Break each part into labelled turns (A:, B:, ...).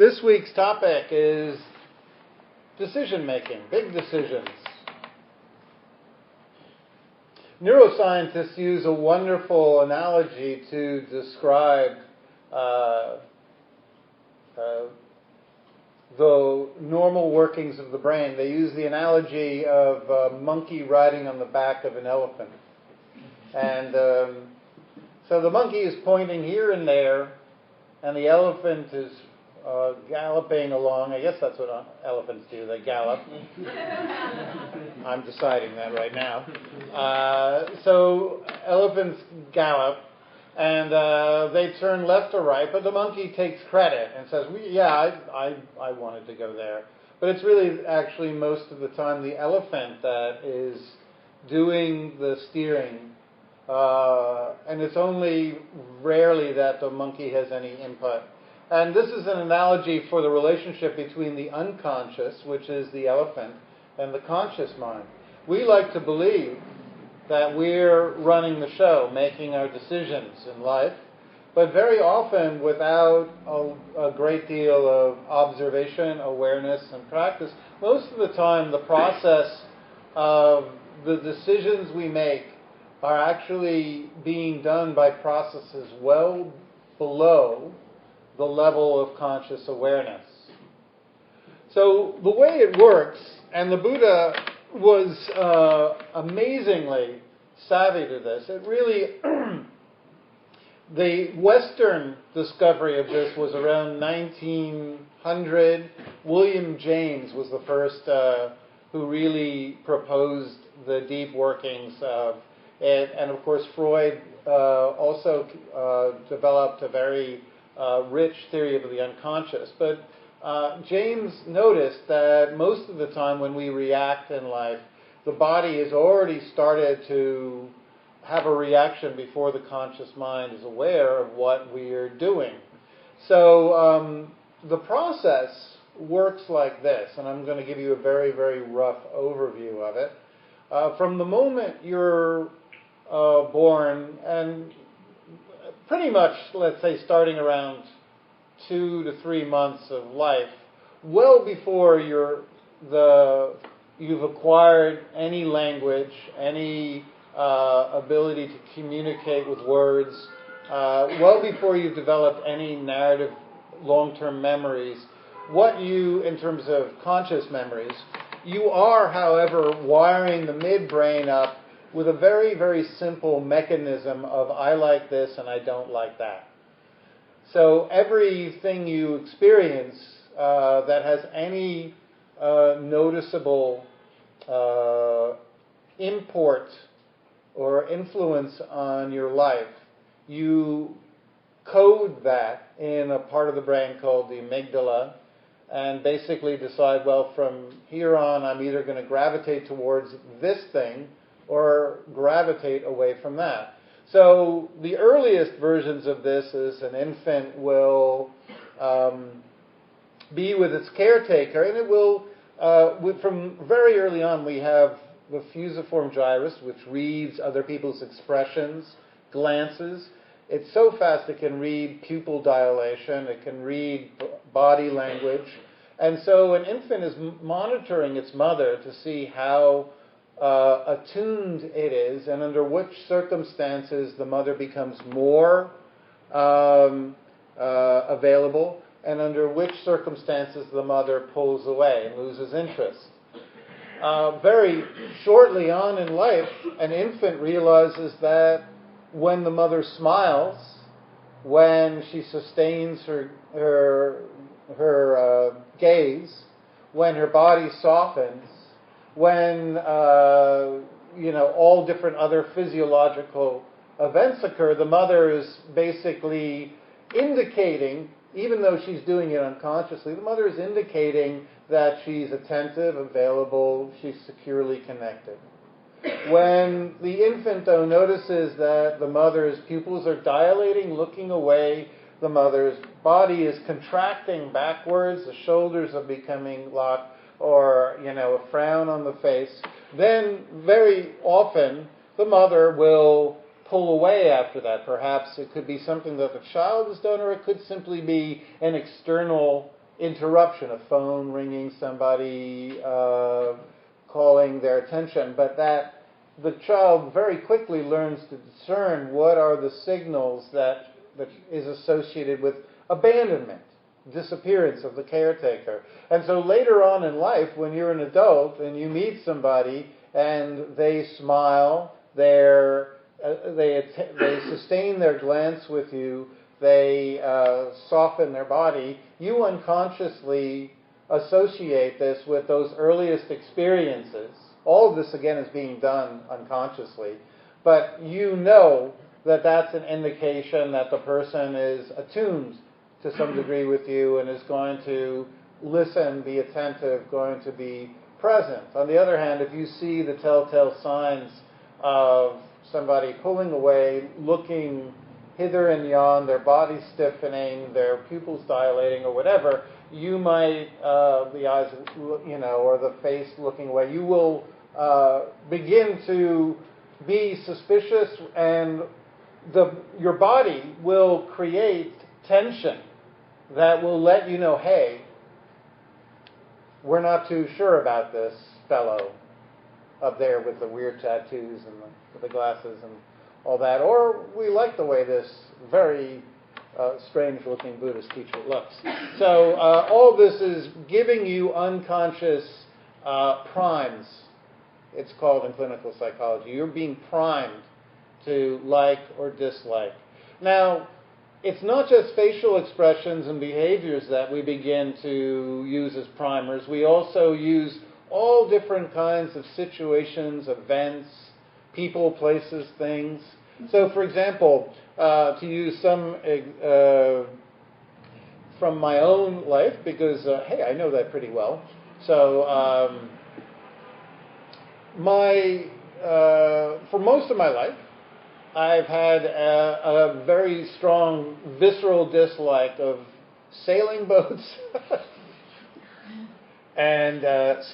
A: This week's topic is decision making, big decisions. Neuroscientists use a wonderful analogy to describe the normal workings of the brain. They use the analogy of a monkey riding on the back of an elephant. And so the monkey is pointing here and there, and the elephant is galloping along. I guess that's what elephants do. They gallop. I'm deciding that right now. So elephants gallop, and they turn left or right, but the monkey takes credit and says, I wanted to go there. But it's really actually most of the time the elephant that is doing the steering, and it's only rarely that the monkey has any input. And this is an analogy for the relationship between the unconscious, which is the elephant, and the conscious mind. We like to believe that we're running the show, making our decisions in life, but very often without a great deal of observation, awareness, and practice. Most of the time, the process of the decisions we make are actually being done by processes well below the level of conscious awareness. So the way it works, and the Buddha was amazingly savvy to this, it really, the Western discovery of this was around 1900. William James was the first who really proposed the deep workings of it, and of course Freud also developed a very rich theory of the unconscious. But James noticed that most of the time when we react in life, the body has already started to have a reaction before the conscious mind is aware of what we are doing. So the process works like this, and I'm going to give you a very, very rough overview of it. From the moment you're born, and pretty much, let's say, starting around 2 to 3 months of life, well before you've acquired any language, any ability to communicate with words, well before you've developed any narrative long-term memories, in terms of conscious memories, you are, however, wiring the midbrain up with a very, very simple mechanism of I like this and I don't like that. So everything you experience that has any noticeable import or influence on your life, you code that in a part of the brain called the amygdala, and basically decide, well, from here on I'm either going to gravitate towards this thing or gravitate away from that. So the earliest versions of this is an infant will be with its caretaker, and it will, from very early on, we have the fusiform gyrus, which reads other people's expressions, glances. It's so fast it can read pupil dilation, it can read body language, and so an infant is monitoring its mother to see how attuned it is, and under which circumstances the mother becomes more available, and under which circumstances the mother pulls away and loses interest. Very shortly on in life, an infant realizes that when the mother smiles, when she sustains her gaze, when her body softens, when all different other physiological events occur, the mother is basically indicating, even though she's doing it unconsciously, the mother is indicating that she's attentive, available, she's securely connected. When the infant, though, notices that the mother's pupils are dilating, looking away, the mother's body is contracting backwards, the shoulders are becoming locked, or, a frown on the face, then very often the mother will pull away after that. Perhaps it could be something that the child has done, or it could simply be an external interruption, a phone ringing, somebody calling their attention, but that the child very quickly learns to discern what are the signals that is associated with abandonment, disappearance of the caretaker. And so later on in life, when you're an adult and you meet somebody and they smile, they sustain their glance with you, they soften their body, you unconsciously associate this with those earliest experiences. All of this, again, is being done unconsciously. But you know that that's an indication that the person is attuned to some degree with you and is going to listen, be attentive, going to be present. On the other hand, if you see the telltale signs of somebody pulling away, looking hither and yon, their body stiffening, their pupils dilating or whatever, you might, the eyes, or the face looking away, you will begin to be suspicious, and your body will create tension that will let you know, hey, we're not too sure about this fellow up there with the weird tattoos and the glasses and all that, or we like the way this very strange-looking Buddhist teacher looks. So all this is giving you unconscious primes. It's called in clinical psychology. You're being primed to like or dislike. Now, it's not just facial expressions and behaviors that we begin to use as primers. We also use all different kinds of situations, events, people, places, things. So, for example, to use some from my own life, because, hey, I know that pretty well. So, for most of my life, I've had a very strong visceral dislike of sailing boats and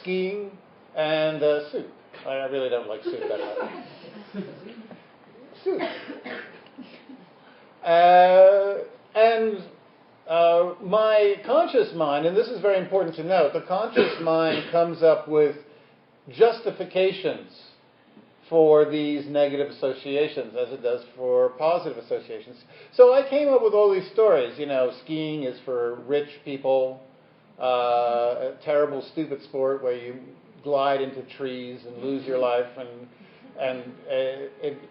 A: skiing and soup. I really don't like soup that much. Soup. And my conscious mind, and this is very important to note, the conscious mind comes up with justifications for these negative associations as it does for positive associations. So I came up with all these stories. Skiing is for rich people, a terrible, stupid sport where you glide into trees and lose your life, and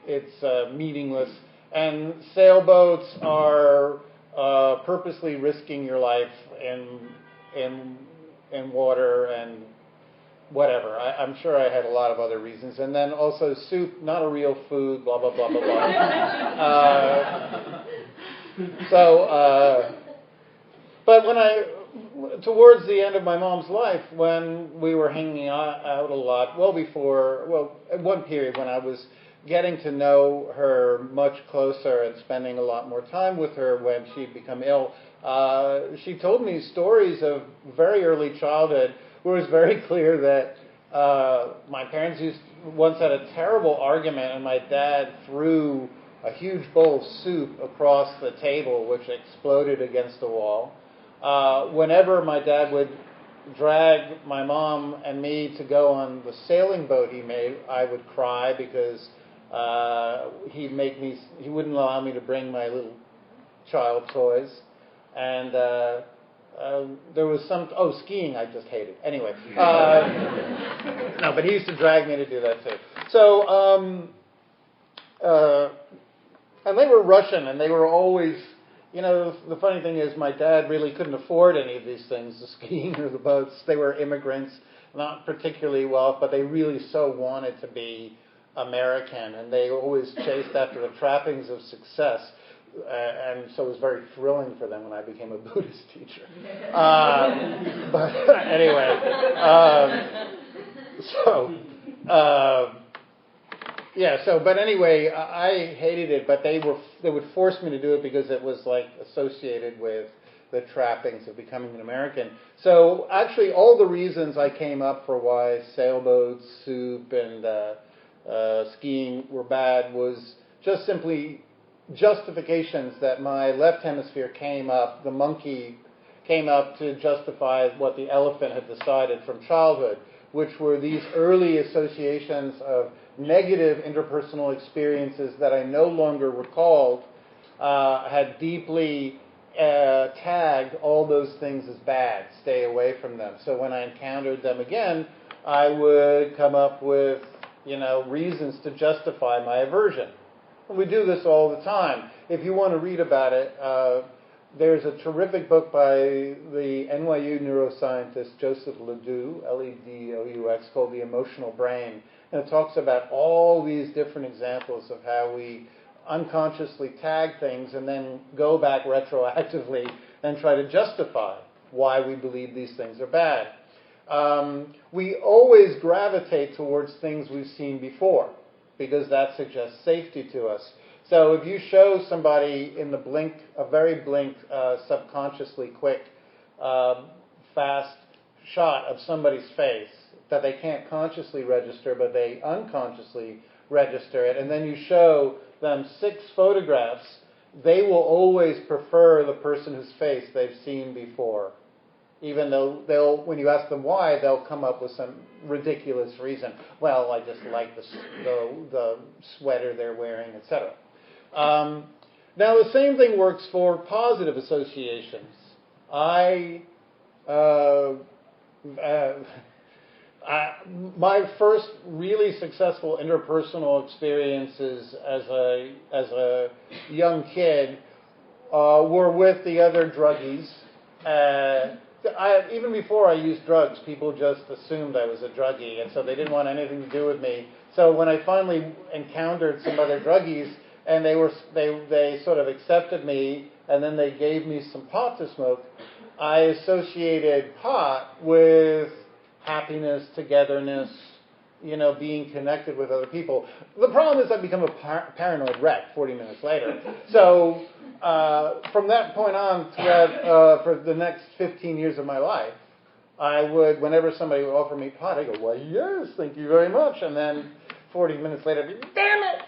A: it's meaningless. And sailboats are purposely risking your life in water and whatever. I'm sure I had a lot of other reasons. And then also soup, not a real food, blah, blah, blah, blah, blah. But towards the end of my mom's life, when we were hanging out a lot, at one period when I was getting to know her much closer and spending a lot more time with her when she'd become ill, she told me stories of very early childhood where it was very clear that my parents once had a terrible argument, and my dad threw a huge bowl of soup across the table, which exploded against the wall. Whenever my dad would drag my mom and me to go on the sailing boat he made, I would cry because he wouldn't allow me to bring my little child toys. And there was skiing I just hated. Anyway, no, but he used to drag me to do that too. So, and they were Russian, and they were always, the funny thing is my dad really couldn't afford any of these things, the skiing or the boats. They were immigrants, not particularly well, but they really so wanted to be American, and they always chased after the trappings of success. And so it was very thrilling for them when I became a Buddhist teacher. But anyway, but anyway, I hated it, but they would force me to do it because it was like associated with the trappings of becoming an American. So actually, all the reasons I came up for why sailboats, soup, and skiing were bad was just simply justifications that my left hemisphere came up, the monkey came up to justify what the elephant had decided from childhood, which were these early associations of negative interpersonal experiences that I no longer recalled, had deeply tagged all those things as bad, stay away from them. So when I encountered them again, I would come up with, reasons to justify my aversion. And we do this all the time. If you want to read about it, there's a terrific book by the NYU neuroscientist Joseph Ledoux, Ledous, called The Emotional Brain. And it talks about all these different examples of how we unconsciously tag things and then go back retroactively and try to justify why we believe these things are bad. We always gravitate towards things we've seen before because that suggests safety to us. So if you show somebody in the blink, a very subconsciously quick, fast shot of somebody's face that they can't consciously register, but they unconsciously register it, and then you show them 6 photographs, they will always prefer the person whose face they've seen before. Even though when you ask them why, they'll come up with some ridiculous reason. Well, I just like the sweater they're wearing, etc. Now, the same thing works for positive associations. My first really successful interpersonal experiences as a young kid were with the other druggies. Even before I used drugs, people just assumed I was a druggie, and so they didn't want anything to do with me. So when I finally encountered some other druggies, and they sort of accepted me, and then they gave me some pot to smoke, I associated pot with happiness, togetherness, being connected with other people. The problem is I've become a paranoid wreck 40 minutes later. So from that point on, throughout for the next 15 years of my life, I would, whenever somebody would offer me pot, I go, "Why, yes, thank you very much." And then 40 minutes later, I'd be, "Damn it!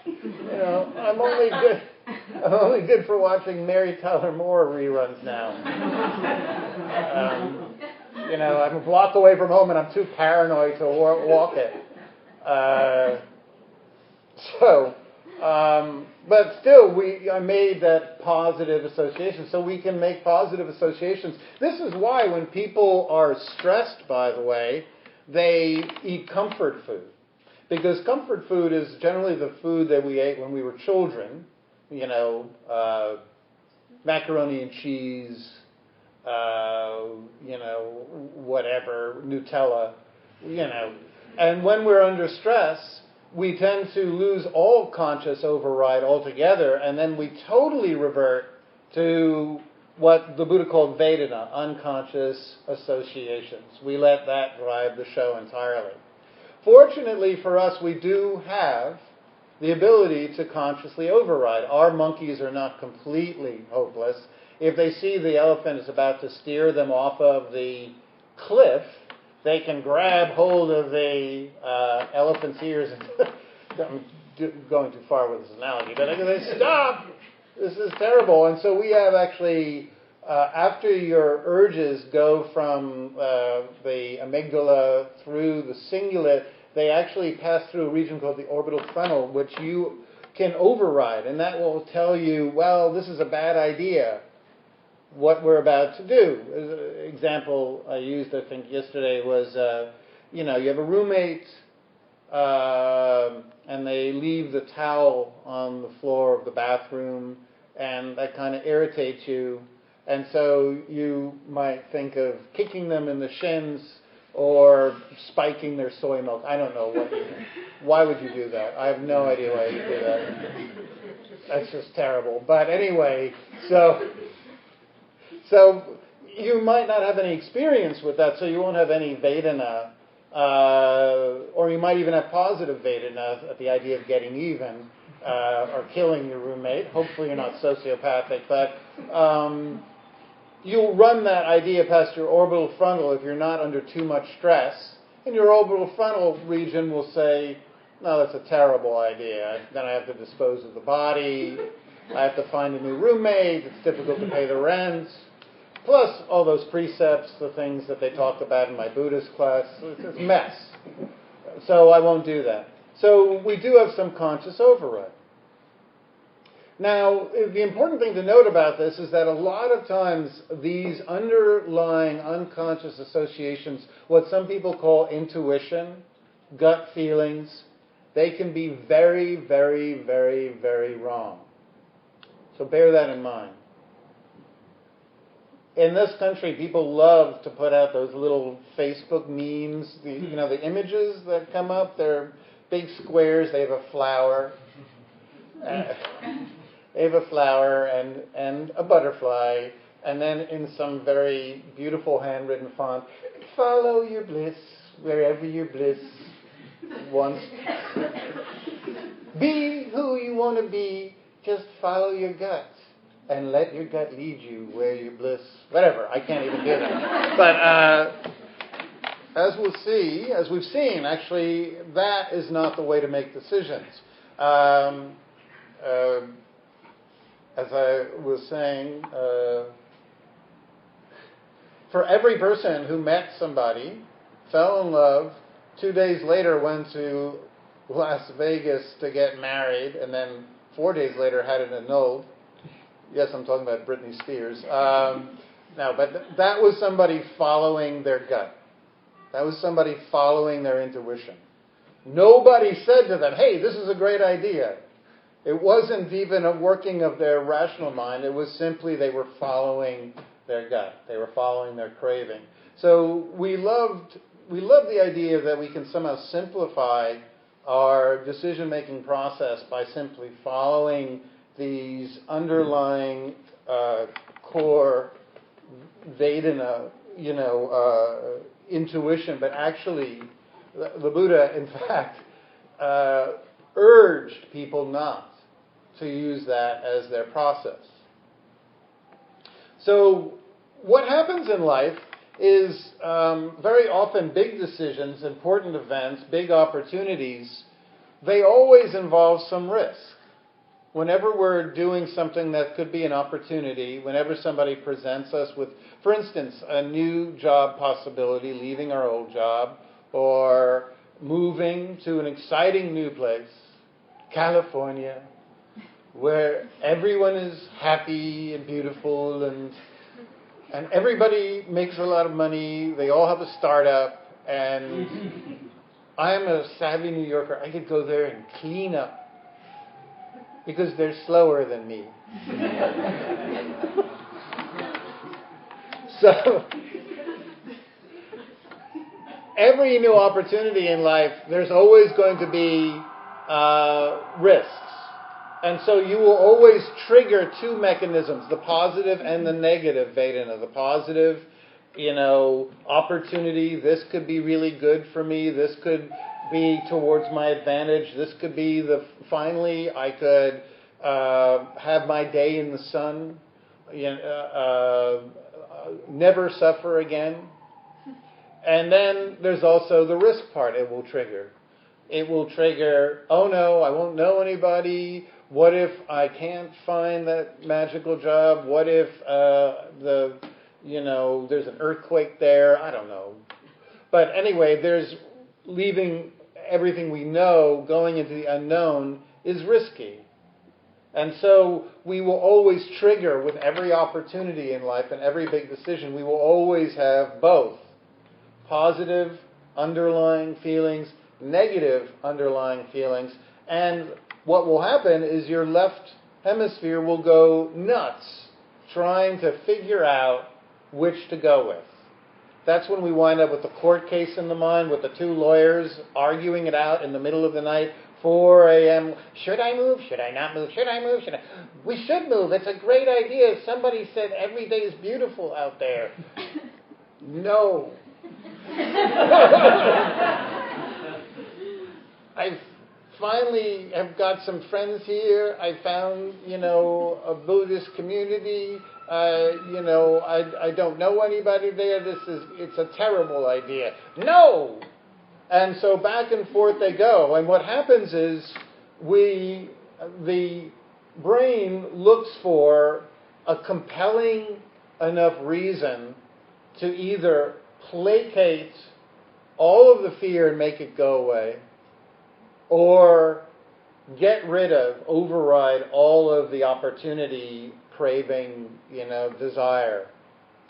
A: I'm only good for watching Mary Tyler Moore reruns now." I'm a block away from home and I'm too paranoid to walk it. But still, I made that positive association. So we can make positive associations. This is why when people are stressed, by the way, they eat comfort food. Because comfort food is generally the food that we ate when we were children. Macaroni and cheese, whatever, Nutella, And when we're under stress, we tend to lose all conscious override altogether, and then we totally revert to what the Buddha called Vedana, unconscious associations. We let that drive the show entirely. Fortunately for us, we do have the ability to consciously override. Our monkeys are not completely hopeless. If they see the elephant is about to steer them off of the cliff, they can grab hold of the elephant's ears and I'm going too far with this analogy, but they say, "Stop! This is terrible." And so we have actually, after your urges go from the amygdala through the cingulate, they actually pass through a region called the orbital frontal, which you can override, and that will tell you, well, this is a bad idea, what we're about to do. An example I used, I think, yesterday was, you have a roommate, and they leave the towel on the floor of the bathroom, and that kind of irritates you, and so you might think of kicking them in the shins or spiking their soy milk. I don't know why would you do that? I have no idea why you do that. That's just terrible. But anyway, so you might not have any experience with that, so you won't have any Vedana, or you might even have positive Vedana at the idea of getting even, or killing your roommate. Hopefully you're not sociopathic, but you'll run that idea past your orbital frontal if you're not under too much stress, and your orbital frontal region will say, "No, that's a terrible idea. Then I have to dispose of the body. I have to find a new roommate. It's difficult to pay the rent. Plus all those precepts, the things that they talk about in my Buddhist class. It's a mess. So I won't do that. So we do have some conscious override. Now, the important thing to note about this is that a lot of times these underlying unconscious associations, what some people call intuition, gut feelings, they can be very, very, very, very wrong. So bear that in mind. In this country, people love to put out those little Facebook memes, the images that come up. They're big squares. They have a flower. They have a flower and a butterfly, and then in some very beautiful handwritten font, follow your bliss wherever your bliss wants. Be who you want to be. Just follow your gut. And let your gut lead you where your bliss, whatever. I can't even do that. But as we've seen, actually, that is not the way to make decisions. As I was saying, for every person who met somebody, fell in love, 2 days later went to Las Vegas to get married, and then 4 days later had it annulled. Yes, I'm talking about Britney Spears. But that was somebody following their gut. That was somebody following their intuition. Nobody said to them, hey, this is a great idea. It wasn't even a working of their rational mind. It was simply they were following their gut. They were following their craving. So we loved the idea that we can somehow simplify our decision-making process by simply following these underlying core Vedana, intuition. But actually, the Buddha, in fact, urged people not to use that as their process. So what happens in life is very often big decisions, important events, big opportunities, they always involve some risk. Whenever we're doing something that could be an opportunity, whenever somebody presents us with, for instance, a new job possibility, leaving our old job, or moving to an exciting new place, California, where everyone is happy and beautiful and everybody makes a lot of money, they all have a startup, and I'm a savvy New Yorker. I could go there and clean up because they're slower than me. So, every new opportunity in life, there's always going to be risks. And so you will always trigger two mechanisms, the positive and the negative Vedana. The positive, opportunity, this could be really good for me, this could be towards my advantage, this could be finally I could have my day in the sun, never suffer again. And then there's also the risk part it will trigger. It will trigger, oh no, I won't know anybody. What if I can't find that magical job? What if there's an earthquake there? I don't know. But anyway, there's leaving everything we know, going into the unknown is risky. And so we will always trigger with every opportunity in life and every big decision, we will always have both positive underlying feelings, negative underlying feelings, and what will happen is your left hemisphere will go nuts trying to figure out which to go with. That's when we wind up with the court case in the mind, with the two lawyers arguing it out in the middle of the night, 4 a.m. Should I move? Should I not move? Should I move? We should move. It's a great idea. Somebody said every day is beautiful out there. No. I finally have got some friends here. I found, a Buddhist community. I don't know anybody there. It's a terrible idea. No! And so back and forth they go. And what happens is the brain looks for a compelling enough reason to either placate all of the fear and make it go away, or get rid of, override all of the opportunity, craving, desire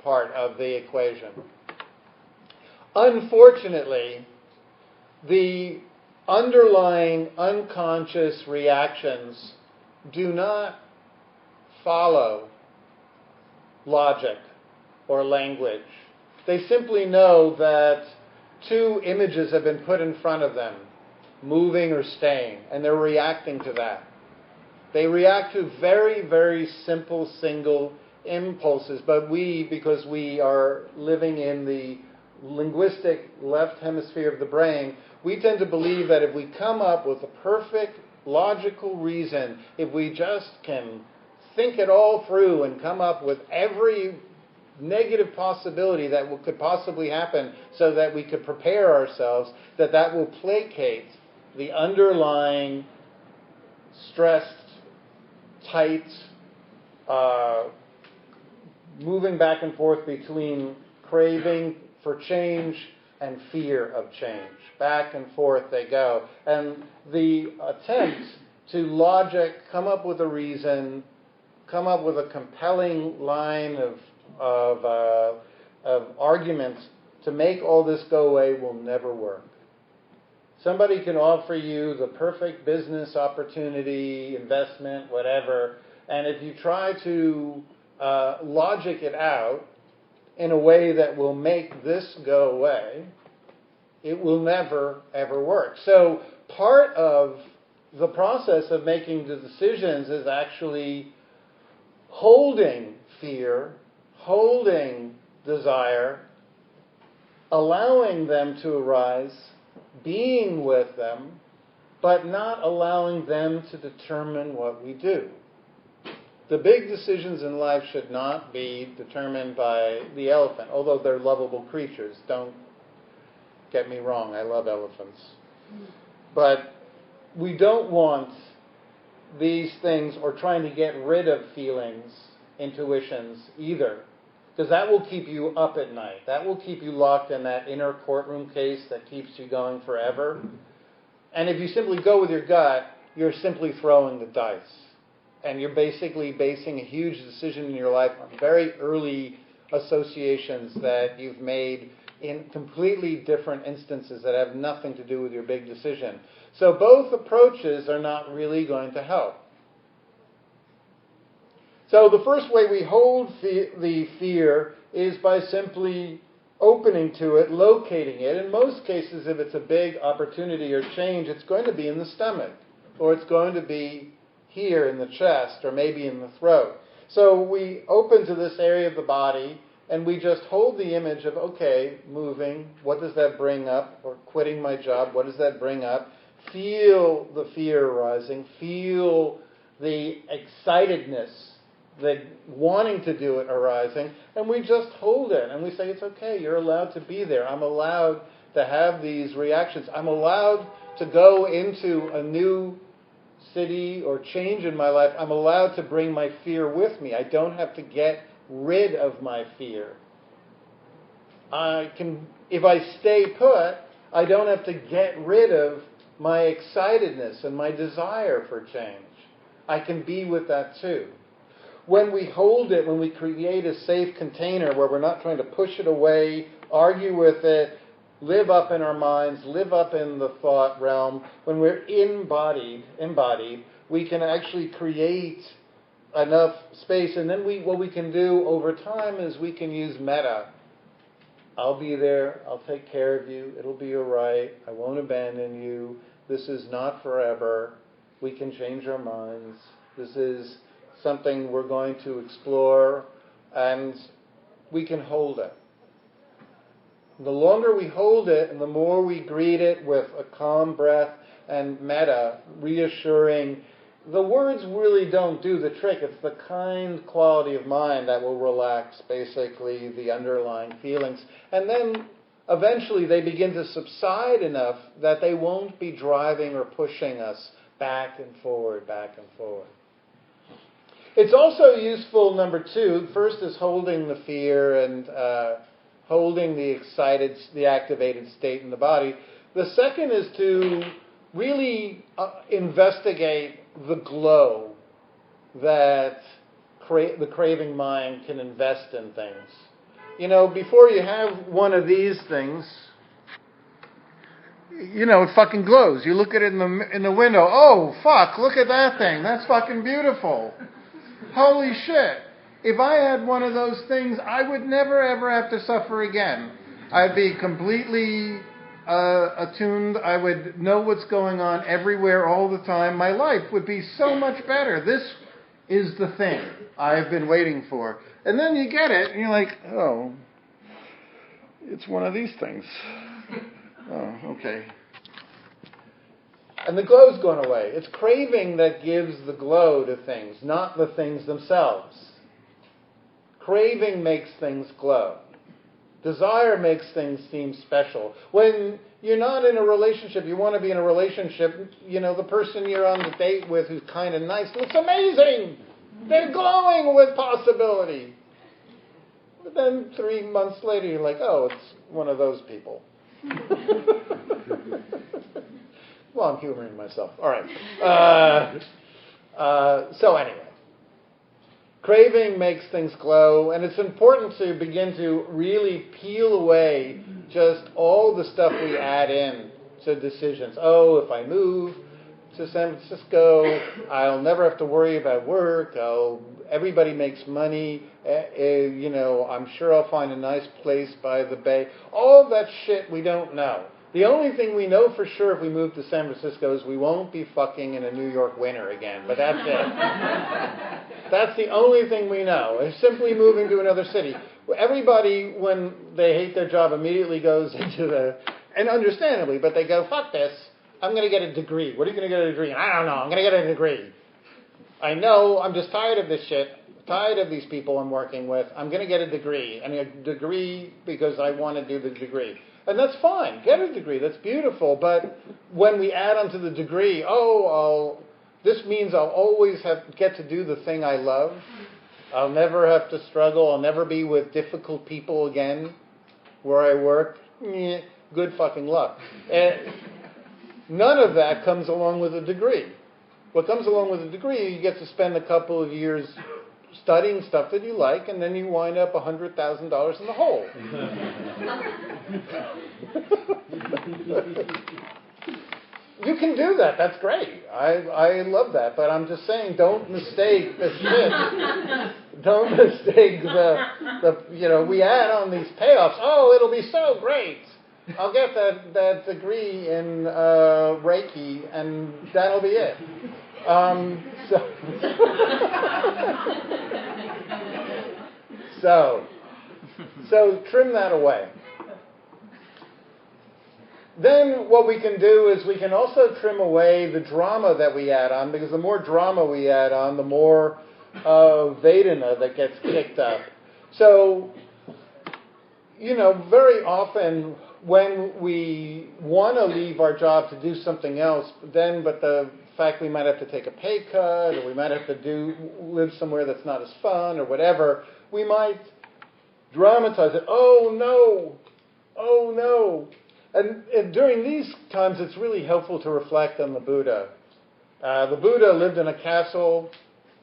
A: part of the equation. Unfortunately, the underlying unconscious reactions do not follow logic or language. They simply know that two images have been put in front of them, moving or staying, and they're reacting to that. They react to very, very simple single impulses, but because we are living in the linguistic left hemisphere of the brain, we tend to believe that if we come up with a perfect logical reason, if we just can think it all through and come up with every negative possibility that could possibly happen so that we could prepare ourselves, that will placate the underlying stressed, tight, moving back and forth between craving for change and fear of change. Back and forth they go. And the attempt to logic, come up with a reason, come up with a compelling line of arguments to make all this go away will never work. Somebody can offer you the perfect business opportunity, investment, whatever, and if you try to logic it out in a way that will make this go away, it will never, ever work. So part of the process of making the decisions is actually holding fear, holding desire, allowing them to arise, being with them, but not allowing them to determine what we do. The big decisions in life should not be determined by the elephant, although they're lovable creatures. Don't get me wrong, I love elephants. But we don't want these things or trying to get rid of feelings, intuitions either, because that will keep you up at night. That will keep you locked in that inner courtroom case that keeps you going forever. And if you simply go with your gut, you're simply throwing the dice. And you're basically basing a huge decision in your life on very early associations that you've made in completely different instances that have nothing to do with your big decision. So both approaches are not really going to help. So the first way we hold the fear is by simply opening to it, locating it. In most cases, if it's a big opportunity or change, it's going to be in the stomach, or it's going to be here in the chest, or maybe in the throat. So we open to this area of the body, and we just hold the image of, okay, moving, what does that bring up? Or quitting my job, what does that bring up? Feel the fear arising, feel the excitedness, the wanting to do it arising, and we just hold it, and we say, it's okay, you're allowed to be there. I'm allowed to have these reactions. I'm allowed to go into a new city or change in my life. I'm allowed to bring my fear with me. I don't have to get rid of my fear. If I stay put, I don't have to get rid of my excitedness and my desire for change. I can be with that too. When we hold it, when we create a safe container where we're not trying to push it away, argue with it, live up in our minds, live up in the thought realm, when we're embodied, we can actually create enough space. And then what we can do over time is we can use metta. I'll be there. I'll take care of you. It'll be all right. I won't abandon you. This is not forever. We can change our minds. This is something we're going to explore, and we can hold it. The longer we hold it, and the more we greet it with a calm breath and metta, reassuring, the words really don't do the trick. It's the kind quality of mind that will relax, basically, the underlying feelings. And then, eventually, they begin to subside enough that they won't be driving or pushing us back and forward, back and forward. It's also useful, number two, first is holding the fear and holding the activated state in the body. The second is to really investigate the glow that the craving mind can invest in things. Before you have one of these things, it fucking glows. You look at it in the window. Oh, fuck, look at that thing. That's fucking beautiful. Holy shit. If I had one of those things, I would never, ever have to suffer again. I'd be completely attuned. I would know what's going on everywhere all the time. My life would be so much better. This is the thing I've been waiting for. And then you get it, and you're like, oh, it's one of these things. Oh, okay. And the glow's gone away. It's craving that gives the glow to things, not the things themselves. Craving makes things glow. Desire makes things seem special. When you're not in a relationship, you want to be in a relationship, the person you're on the date with who's kind of nice looks amazing. They're glowing with possibility. But then 3 months later, you're like, oh, it's one of those people. Well, I'm humoring myself. All right. So anyway, craving makes things glow, and it's important to begin to really peel away just all the stuff we add in to decisions. Oh, if I move to San Francisco, I'll never have to worry about work. Everybody makes money. I'm sure I'll find a nice place by the bay. All that shit we don't know. The only thing we know for sure if we move to San Francisco is we won't be fucking in a New York winter again. But that's it. That's the only thing we know. It's simply moving to another city. Everybody, when they hate their job, immediately goes into and understandably, but they go, fuck this. I'm going to get a degree. What are you going to get a degree in? I don't know. I'm going to get a degree. I know. I'm just tired of this shit. Tired of these people I'm working with. I'm going to get a degree. And a degree because I want to do the degree. And that's fine. Get a degree. That's beautiful. But when we add onto the degree, this means I'll always get to do the thing I love. I'll never have to struggle. I'll never be with difficult people again where I work. Good fucking luck. None of that comes along with a degree. What comes along with a degree, you get to spend a couple of years studying stuff that you like, and then you wind up $100,000 in the hole. You can do that. That's great. I love that. But I'm just saying, don't mistake the shit. Don't mistake we add on these payoffs. Oh, it'll be so great. I'll get that degree in Reiki, and that'll be it. So trim that away. Then what we can do is we can also trim away the drama that we add on, because the more drama we add on, the more Vedana that gets kicked up. So, very often when we want to leave our job to do something else, but the fact we might have to take a pay cut, or we might have to live somewhere that's not as fun, or whatever, we might dramatize it. Oh no. And during these times, it's really helpful to reflect on the Buddha. The Buddha lived in a castle.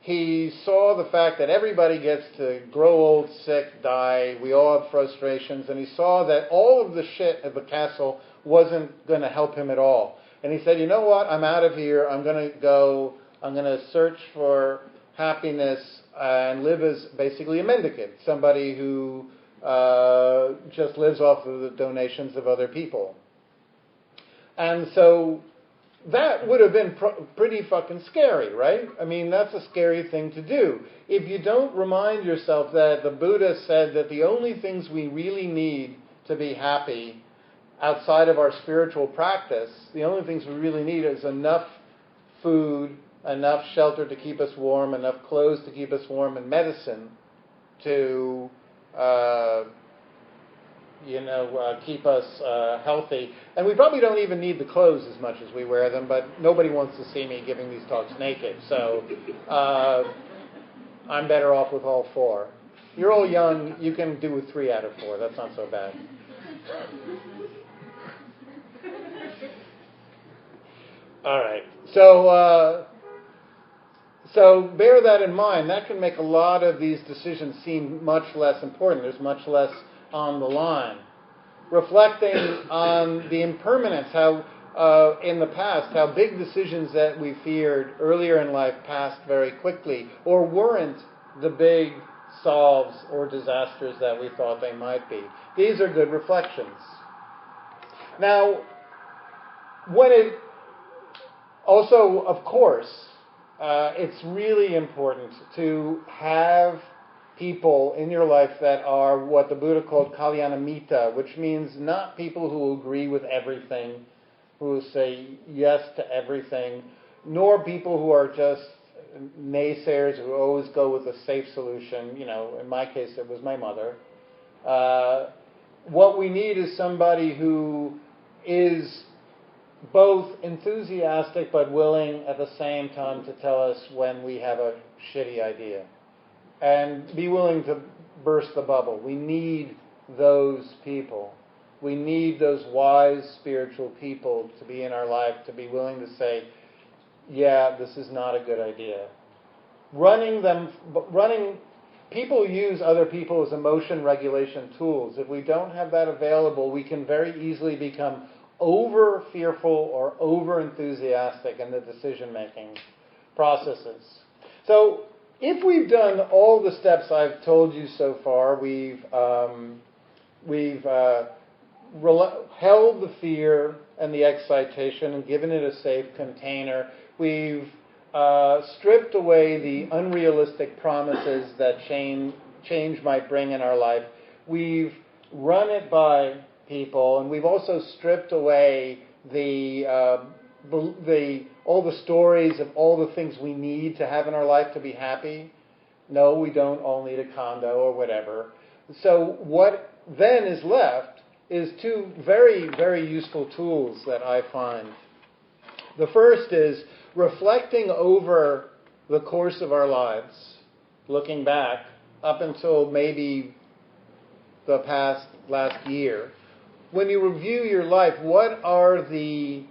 A: He saw the fact that everybody gets to grow old, sick, die. We all have frustrations. And he saw that all of the shit at the castle wasn't going to help him at all. And he said, you know what? I'm out of here. I'm going to search for happiness and live as basically a mendicant, somebody who just lives off of the donations of other people. And so that would have been pretty fucking scary, right? I mean, that's a scary thing to do. If you don't remind yourself that the Buddha said that the only things we really need to be happy outside of our spiritual practice, the only things we really need is enough food, enough shelter to keep us warm, enough clothes to keep us warm, and medicine to keep us healthy. And we probably don't even need the clothes as much as we wear them, but nobody wants to see me giving these talks naked. So I'm better off with all 4. You're all young, you can do with 3 out of 4. That's not so bad. All right. So bear that in mind. That can make a lot of these decisions seem much less important. There's much less on the line. Reflecting on the impermanence, how in the past, how big decisions that we feared earlier in life passed very quickly, or weren't the big solves or disasters that we thought they might be. These are good reflections. Now, when it also, of course, it's really important to have people in your life that are what the Buddha called Kalyanamitta, which means not people who agree with everything, who say yes to everything, nor people who are just naysayers who always go with a safe solution. In my case, it was my mother. What we need is somebody who is both enthusiastic but willing at the same time to tell us when we have a shitty idea. And be willing to burst the bubble. We need those people. We need those wise spiritual people to be in our life, to be willing to say, yeah, this is not a good idea. People use other people as emotion regulation tools. If we don't have that available, we can very easily become over fearful or over enthusiastic in the decision-making processes. So, if we've done all the steps I've told you so far, we've held the fear and the excitation and given it a safe container. We've stripped away the unrealistic promises that change might bring in our life. We've run it by people, and we've also stripped away all the stories of all the things we need to have in our life to be happy. No, we don't all need a condo or whatever. So what then is left is 2 very, very useful tools that I find. The first is reflecting over the course of our lives, looking back up until maybe the last year. When you review your life, what are the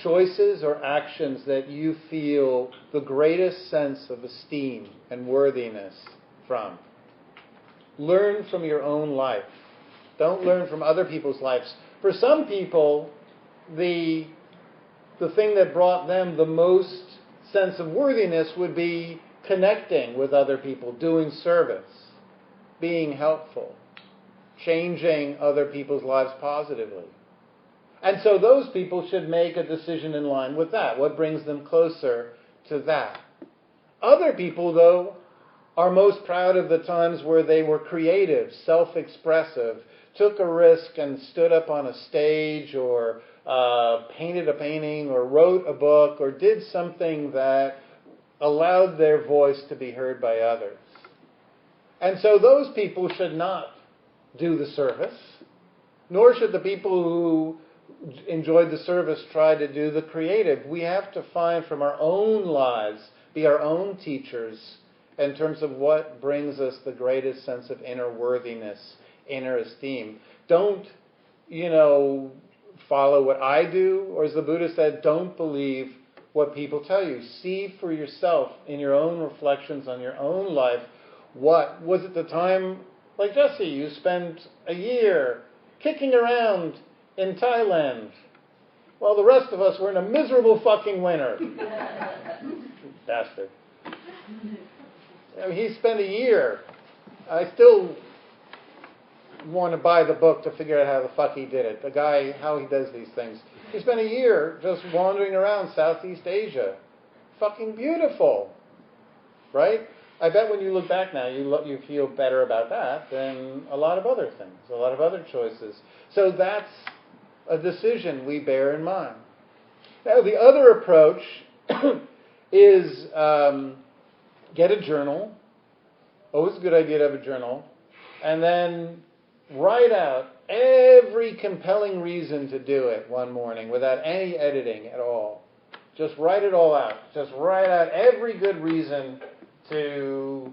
A: choices or actions that you feel the greatest sense of esteem and worthiness from? Learn from your own life. Don't learn from other people's lives. For some people, the thing that brought them the most sense of worthiness would be connecting with other people, doing service, being helpful, changing other people's lives positively. And so those people should make a decision in line with that. What brings them closer to that? Other people, though, are most proud of the times where they were creative, self-expressive, took a risk and stood up on a stage, or painted a painting, or wrote a book, or did something that allowed their voice to be heard by others. And so those people should not do the service, nor should the people who enjoyed the service try to do the creative. We have to find from our own lives, be our own teachers in terms of what brings us the greatest sense of inner worthiness, inner esteem. Don't, follow what I do, or as the Buddha said, don't believe what people tell you. See for yourself in your own reflections on your own life. What was it the time, like Jesse, you spent a year kicking around in Thailand. Well, the rest of us were in a miserable fucking winter. Bastard. He spent a year. I still want to buy the book to figure out how the fuck he did it. The guy, how he does these things. He spent a year just wandering around Southeast Asia. Fucking beautiful. Right? I bet when you look back now, you feel better about that than a lot of other things, a lot of other choices. So that's a decision we bear in mind. Now, the other approach is get a journal. Always a good idea to have a journal. And then write out every compelling reason to do it one morning without any editing at all. Just write it all out. Just write out every good reason to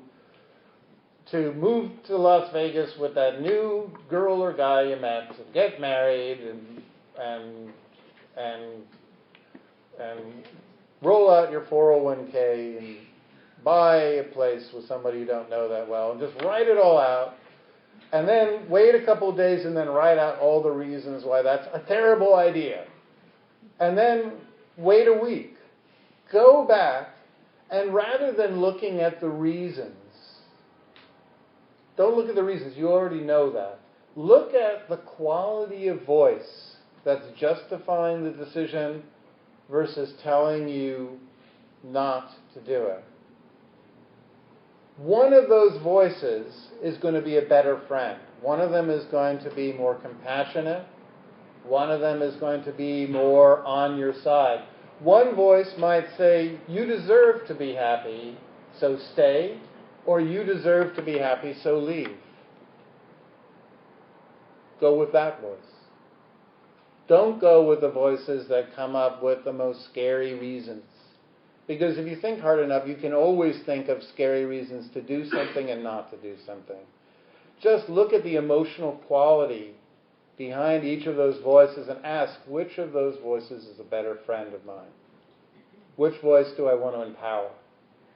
A: to move to Las Vegas with that new girl or guy you met, to get married and roll out your 401k and buy a place with somebody you don't know that well and just write it all out, and then wait a couple of days and then write out all the reasons why that's a terrible idea. And then wait a week. Go back, and rather than looking at the reasons, don't look at the reasons, you already know that. Look at the quality of voice that's justifying the decision versus telling you not to do it. One of those voices is going to be a better friend. One of them is going to be more compassionate. One of them is going to be more on your side. One voice might say, you deserve to be happy, so stay, or you deserve to be happy, so leave. Go with that voice. Don't go with the voices that come up with the most scary reasons. Because if you think hard enough, you can always think of scary reasons to do something and not to do something. Just look at the emotional quality behind each of those voices and ask, which of those voices is a better friend of mine? Which voice do I want to empower?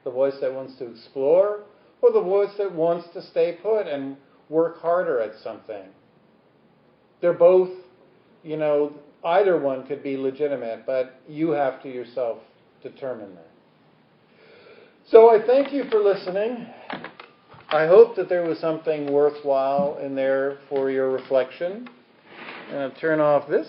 A: The voice that wants to explore, or the voice that wants to stay put and work harder at something? They're both, either one could be legitimate, but you have to yourself determine that. So I thank you for listening. I hope that there was something worthwhile in there for your reflection. I'm going to turn off this.